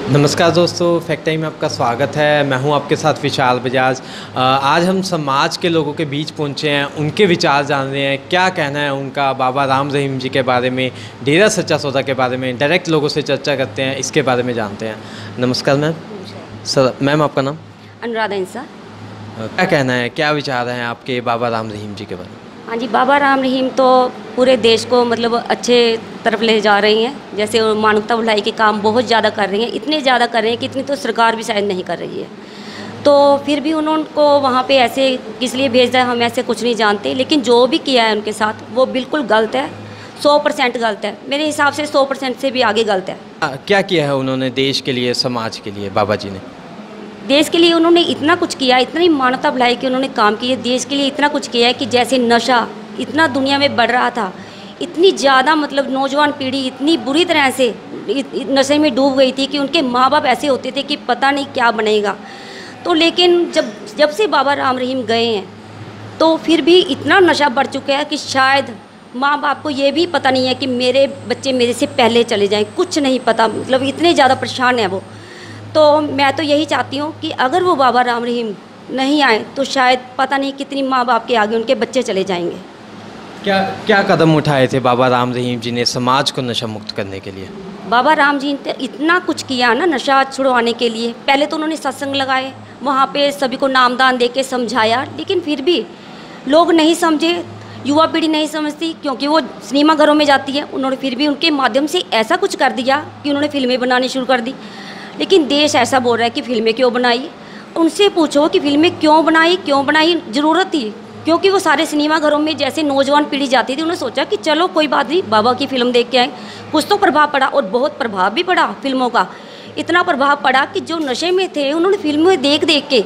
नमस्कार दोस्तों, fact time में आपका स्वागत है। मैं हूं आपके साथ विशाल बजाज। आज हम समाज के लोगों के बीच पहुंचे हैं, उनके विचार जान रहे हैं, क्या कहना है उनका बाबा राम रहीम जी के बारे में, डेरा सच्चा सौदा के बारे में। डायरेक्ट लोगों से चर्चा करते हैं, इसके बारे में जानते हैं। नमस्कार मैम। सर मैम, आपका नाम? अनुराधा इंसा। क्या कहना है, क्या विचार हैं आपके बाबा राम रहीम जी के बारे में? हाँ जी, बाबा राम रहीम तो पूरे देश को मतलब अच्छे तरफ ले जा रही हैं। जैसे मानवता भलाई के काम बहुत ज़्यादा कर रही हैं, इतने ज़्यादा कर रहे हैं कि इतनी तो सरकार भी शायद नहीं कर रही है। तो फिर भी उनको वहाँ पे ऐसे किस लिए भेज दिया हम ऐसे कुछ नहीं जानते, लेकिन जो भी किया है उनके साथ वो बिल्कुल गलत है, 100% गलत है। मेरे हिसाब से 100% से भी आगे गलत है। क्या किया है उन्होंने देश के लिए, समाज के लिए? बाबा जी ने देश के लिए उन्होंने इतना कुछ किया, इतनी मानवता भलाई के उन्होंने काम किए। देश के लिए इतना कुछ किया है कि जैसे नशा इतना दुनिया में बढ़ रहा था, इतनी ज़्यादा मतलब नौजवान पीढ़ी इतनी बुरी तरह से नशे में डूब गई थी कि उनके माँ बाप ऐसे होते थे कि पता नहीं क्या बनेगा। तो लेकिन जब से बाबा राम रहीम गए हैं तो फिर भी इतना नशा बढ़ चुका है कि शायद माँ बाप को ये भी पता नहीं है कि मेरे बच्चे मेरे से पहले चले जाएं, कुछ नहीं पता। मतलब इतने ज़्यादा परेशान है वो। तो मैं तो यही चाहती हूँ कि अगर वो बाबा राम रहीम नहीं आए तो शायद पता नहीं कितनी माँ बाप के आगे उनके बच्चे चले जाएंगे। क्या कदम उठाए थे बाबा राम रहीम जी ने समाज को नशा मुक्त करने के लिए? बाबा राम जी ने इतना कुछ किया ना नशा छुड़वाने के लिए। पहले तो उन्होंने सत्संग लगाए, वहाँ पे सभी को नामदान दे के समझाया, लेकिन फिर भी लोग नहीं समझे, युवा पीढ़ी नहीं समझती क्योंकि वो सिनेमा घरों में जाती है। उन्होंने फिर भी उनके माध्यम से ऐसा कुछ कर दिया कि उन्होंने फिल्में बनानी शुरू कर दी। लेकिन देश ऐसा बोल रहा है कि फिल्में क्यों बनाई। उनसे पूछो कि फिल्में क्यों बनाई, ज़रूरत थी। क्योंकि वो सारे सिनेमा घरों में जैसे नौजवान पीढ़ी जाती थी, उन्होंने सोचा कि चलो कोई बात नहीं, बाबा की फ़िल्म देख के आए। कुछ तो प्रभाव पड़ा और बहुत प्रभाव भी पड़ा फिल्मों का। इतना प्रभाव पड़ा कि जो नशे में थे उन्होंने फिल्में देख देख के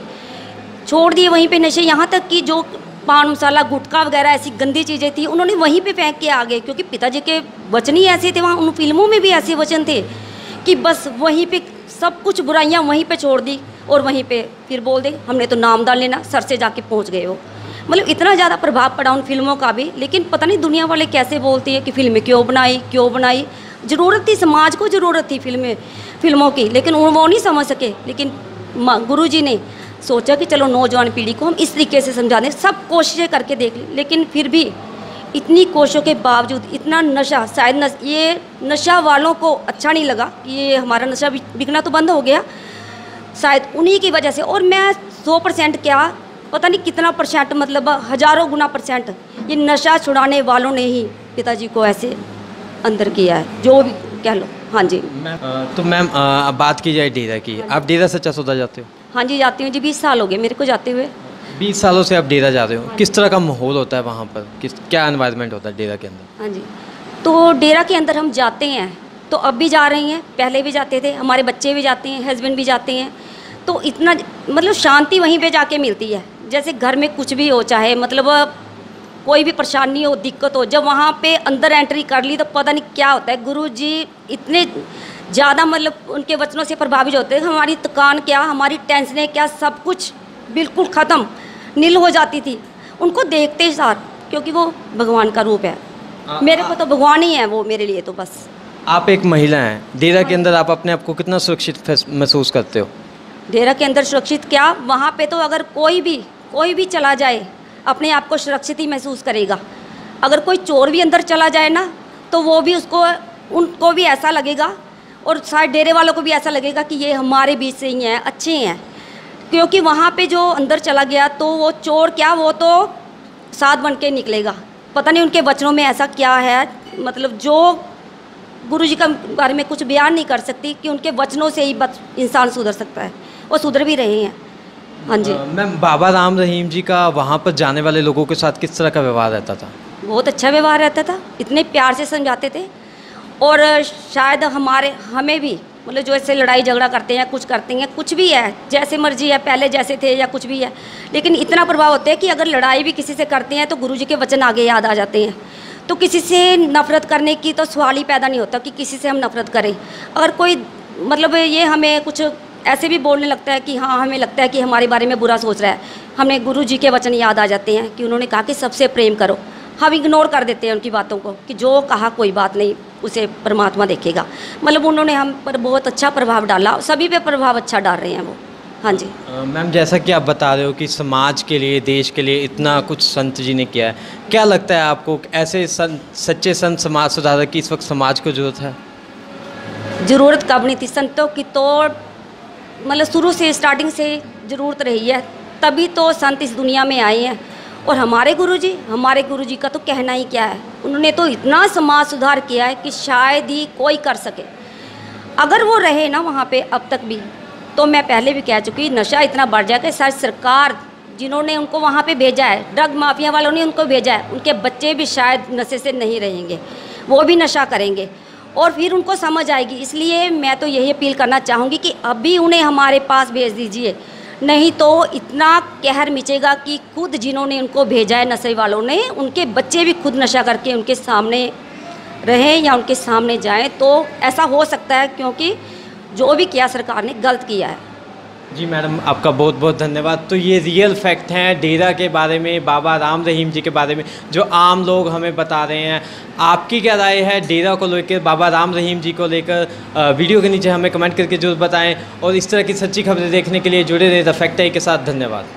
छोड़ दिए वहीं पे नशे। यहाँ तक कि जो पान मसाला गुटखा वगैरह ऐसी गंदी चीज़ें थी उन्होंने वहीं पे फेंक के आ गए, क्योंकि पिताजी के वचन ही ऐसे थे। वहाँ उन फिल्मों में भी ऐसे वचन थे कि बस वहीं पे सब कुछ बुराइयाँ वहीं पे छोड़ दी और वहीं पे फिर बोल दे हमने तो नामदान लेना, सर से जाके पहुँच गए वो। मतलब इतना ज़्यादा प्रभाव पड़ा उन फिल्मों का भी। लेकिन पता नहीं दुनिया वाले कैसे बोलती है कि फिल्में क्यों बनाई। ज़रूरत थी, समाज को ज़रूरत थी फिल्मों की, लेकिन वो नहीं समझ सके। लेकिन गुरुजी ने सोचा कि चलो नौजवान पीढ़ी को हम इस तरीके से समझा दें। सब कोशिशें करके देख ली, लेकिन फिर भी इतनी कोशिशों के बावजूद इतना नशा, शायद ये नशा वालों को अच्छा नहीं लगा कि ये हमारा नशा बिकना तो बंद हो गया, शायद उन्हीं की वजह से। और मैं 100% क्या पता नहीं कितना परसेंट, मतलब हज़ारों गुना परसेंट ये नशा छुड़ाने वालों ने ही पिताजी को ऐसे अंदर किया है, जो भी कह लो। हाँ जी तो मैम अब बात की जाए डेरा की। आप डेरा सच्चा सौदा जाते हो? हाँ जी, जाती हूँ जी। 20 साल हो गए मेरे को जाते हुए। 20 सालों से आप डेरा जा रहे हो। किस तरह का माहौल होता है वहाँ पर, क्या एनवायरनमेंट होता है डेरा के अंदर? हाँ जी, तो डेरा के अंदर हम जाते हैं तो अब भी जा रही हैं, पहले भी जाते थे, हमारे बच्चे भी जाते हैं, हस्बैंड भी जाते हैं। तो इतना मतलब शांति वहीं पे जाके मिलती है। जैसे घर में कुछ भी हो, चाहे मतलब कोई भी परेशानी हो, दिक्कत हो, जब वहाँ पे अंदर एंट्री कर ली तो पता नहीं क्या होता है। गुरुजी इतने ज़्यादा मतलब उनके वचनों से प्रभावित होते हैं। हमारी थकान क्या, हमारी टेंशनें क्या, सब कुछ बिल्कुल ख़त्म, नील हो जाती थी उनको देखते ही सार, क्योंकि वो भगवान का रूप है। मेरे को तो भगवान ही है वो, मेरे लिए तो बस। आप एक महिला हैं, डेरा के अंदर आप अपने आप को कितना सुरक्षित महसूस करते हो? डेरा के अंदर सुरक्षित क्या, वहाँ पे तो अगर कोई भी चला जाए अपने आप को सुरक्षित ही महसूस करेगा। अगर कोई चोर भी अंदर चला जाए ना तो वो भी उनको भी ऐसा लगेगा, और शायद डेरे वालों को भी ऐसा लगेगा कि ये हमारे बीच से ही हैं, अच्छे हैं। क्योंकि वहाँ पे जो अंदर चला गया तो वो चोर क्या, वो तो साथ बन के निकलेगा। पता नहीं उनके वचनों में ऐसा क्या है, मतलब जो गुरुजी का बारे में कुछ बयान नहीं कर सकती कि उनके वचनों से ही इंसान सुधर सकता है, और सुधर भी रहे हैं। हाँ जी मैम, बाबा राम रहीम जी का वहाँ पर जाने वाले लोगों के साथ किस तरह का व्यवहार रहता था? बहुत अच्छा व्यवहार रहता था, इतने प्यार से समझाते थे। और शायद हमें भी मतलब जो ऐसे लड़ाई झगड़ा करते हैं, कुछ करते हैं, कुछ भी है, जैसे मर्जी है, पहले जैसे थे या कुछ भी है, लेकिन इतना प्रभाव होता है कि अगर लड़ाई भी किसी से करते हैं तो गुरुजी के वचन आगे याद आ जाते हैं। तो किसी से नफ़रत करने की तो सवाल ही पैदा नहीं होता कि किसी से हम नफ़रत करें। अगर कोई मतलब ये हमें कुछ ऐसे भी बोलने लगता है कि हाँ, हमें लगता है कि हमारे बारे में बुरा सोच रहा है, हमें गुरुजी के वचन याद आ जाते हैं कि उन्होंने कहा कि सबसे प्रेम करो। हम इग्नोर कर देते हैं उनकी बातों को कि जो कहा कोई बात नहीं, उसे परमात्मा देखेगा। मतलब उन्होंने हम पर बहुत अच्छा प्रभाव डाला, सभी पे प्रभाव अच्छा डाल रहे हैं वो। हाँ जी। मैम, जैसा कि आप बता रहे हो कि समाज के लिए, देश के लिए इतना कुछ संत जी ने किया है, क्या लगता है आपको ऐसे सच्चे संत समाज सुधारक की इस वक्त समाज को ज़रूरत है? ज़रूरत कब नहीं थी संतों की, तो मतलब शुरू से स्टार्टिंग से ज़रूरत रही है, तभी तो संत इस दुनिया में आए हैं। और हमारे गुरुजी का तो कहना ही क्या है, उन्होंने तो इतना समाज सुधार किया है कि शायद ही कोई कर सके। अगर वो रहे ना वहाँ पे अब तक भी, तो मैं पहले भी कह चुकी, नशा इतना बढ़ जाएगा शायद सरकार जिन्होंने उनको वहाँ पे भेजा है, ड्रग माफिया वालों ने उनको भेजा है, उनके बच्चे भी शायद नशे से नहीं रहेंगे, वो भी नशा करेंगे और फिर उनको समझ आएगी। इसलिए मैं तो यही अपील करना चाहूँगी कि अभी उन्हें हमारे पास भेज दीजिए, नहीं तो इतना कहर मचेगा कि खुद जिन्होंने उनको भेजा है नशे वालों ने, उनके बच्चे भी खुद नशा करके उनके सामने रहें या उनके सामने जाएं, तो ऐसा हो सकता है, क्योंकि जो भी किया सरकार ने गलत किया है। जी मैडम, आपका बहुत बहुत धन्यवाद। तो ये रियल फैक्ट हैं डेरा के बारे में, बाबा राम रहीम जी के बारे में, जो आम लोग हमें बता रहे हैं। आपकी क्या राय है डेरा को लेकर, बाबा राम रहीम जी को लेकर? वीडियो के नीचे हमें कमेंट करके जरूर बताएं और इस तरह की सच्ची खबरें देखने के लिए जुड़े रहे द फैक्ट आई के साथ। धन्यवाद।